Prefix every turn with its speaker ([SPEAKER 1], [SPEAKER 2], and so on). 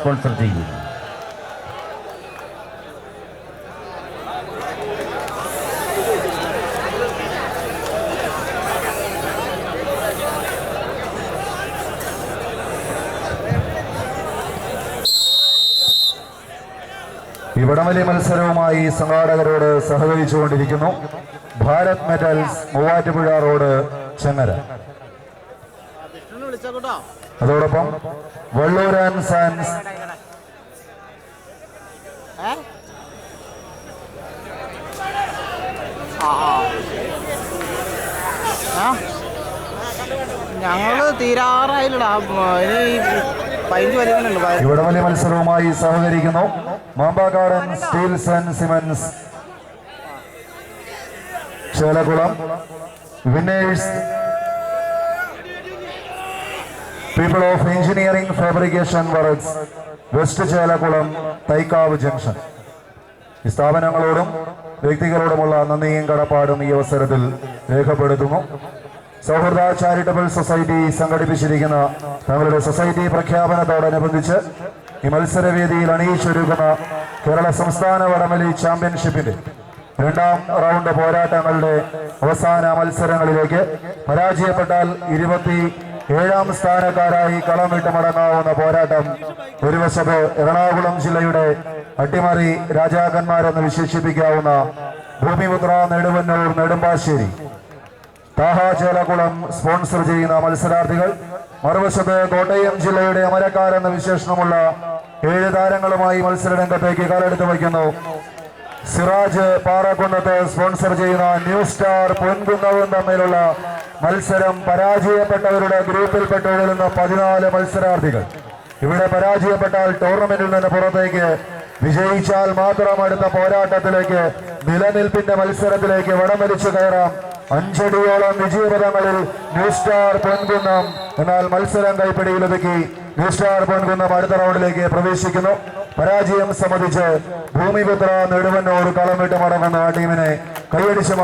[SPEAKER 1] Sponsor ചെയ്യുന്നു.
[SPEAKER 2] ഈ വടംവലി മത്സരവുമായി സംഘാടകരോട് സഹകരിച്ചുകൊണ്ടിരിക്കുന്നു ഭാരത് മെറ്റൽസ് മൂവാറ്റുപുഴ റോഡ് ചെങ്ങര. അതോടൊപ്പം വള്ളൂർ ആൻഡ് സയൻസ്
[SPEAKER 3] ഞങ്ങള് തീരാറായില്ലടാ.
[SPEAKER 2] ഈ വടംവലി മത്സരവുമായി സഹകരിക്കുന്നു Mambakkadan steels and cements Chelakkulam, winners people of engineering fabrication works west Chelakkulam Thaikkavu junction. ഈ സ്ഥാപനങ്ങളോടും വ്യക്തികളോടുമുള്ള നന്ദിയും കടപ്പാടും ഈ അവസരത്തിൽ രേഖപ്പെടുത്തുന്നു. സൗഹൃദ ചാരിറ്റബിൾ സൊസൈറ്റി സംഘടിപ്പിച്ചിരിക്കുന്ന തങ്ങളുടെ സൊസൈറ്റി പ്രഖ്യാപനത്തോടനുബന്ധിച്ച് ഈ മത്സരവേദിയിൽ അണിയിച്ചൊരുക്കുന്ന കേരള സംസ്ഥാന വടംവലി ചാമ്പ്യൻഷിപ്പിന്റെ 2ാം റൗണ്ട് പോരാട്ടങ്ങളുടെ അവസാന മത്സരങ്ങളിലേക്ക് പരാജയപ്പെട്ടാൽ 27ാം സ്ഥാനക്കാരായി കളമിട്ട് മടങ്ങാവുന്ന പോരാട്ടം. ഒരു വശത്ത് എറണാകുളം ജില്ലയുടെ അട്ടിമറി രാജാക്കന്മാരെന്ന് വിശേഷിപ്പിക്കാവുന്ന ഭൂമിപുത്ര നെടുവന്നൂർ നെടുമ്പാശ്ശേരി താഹ ചേലക്കുളം സ്പോൺസർ ചെയ്യുന്ന മത്സരാർത്ഥികൾ, മറുവശത്ത് കോട്ടയം ജില്ലയുടെ അമരക്കാരെന്ന വിശേഷണമുള്ള 7 താരങ്ങളുമായി മത്സരരംഗത്തേക്ക് കാലെടുത്ത് വയ്ക്കുന്നു. സിറാജ് പാറക്കുന്നത്ത് സ്പോൺസർ ചെയ്യുന്ന ന്യൂ സ്റ്റാർ പൊൻകുന്നവും തമ്മിലുള്ള മത്സരം. പരാജയപ്പെട്ടവരുടെ ഗ്രൂപ്പിൽപ്പെട്ട് എഴുതുന്ന 14 മത്സരാർത്ഥികൾ. ഇവിടെ പരാജയപ്പെട്ടാൽ ടൂർണമെന്റിൽ നിന്ന് പുറത്തേക്ക്, വിജയിച്ചാൽ മാത്രം അടുത്ത പോരാട്ടത്തിലേക്ക്, നിലനിൽപ്പിന്റെ മത്സരത്തിലേക്ക് വടംവലിച്ചു കയറാം. 5 അടിയോളം വിജയപഥങ്ങളിൽ ന്യൂ സ്റ്റാർ പൊൻകുന്നം. എന്നാൽ മത്സരം കൈപ്പിടിയിലൊതുക്കി ന്യൂ സ്റ്റാർ പൊൻകുന്നം അടുത്ത റൗണ്ടിലേക്ക് പ്രവേശിക്കുന്നു. പരാജയം സംബന്ധിച്ച് ഭൂമിപുത്ര നെടുവന്നൂർ കളമിട്ട് മടങ്ങുന്ന ടീമിനെ കൈയടിച്ച്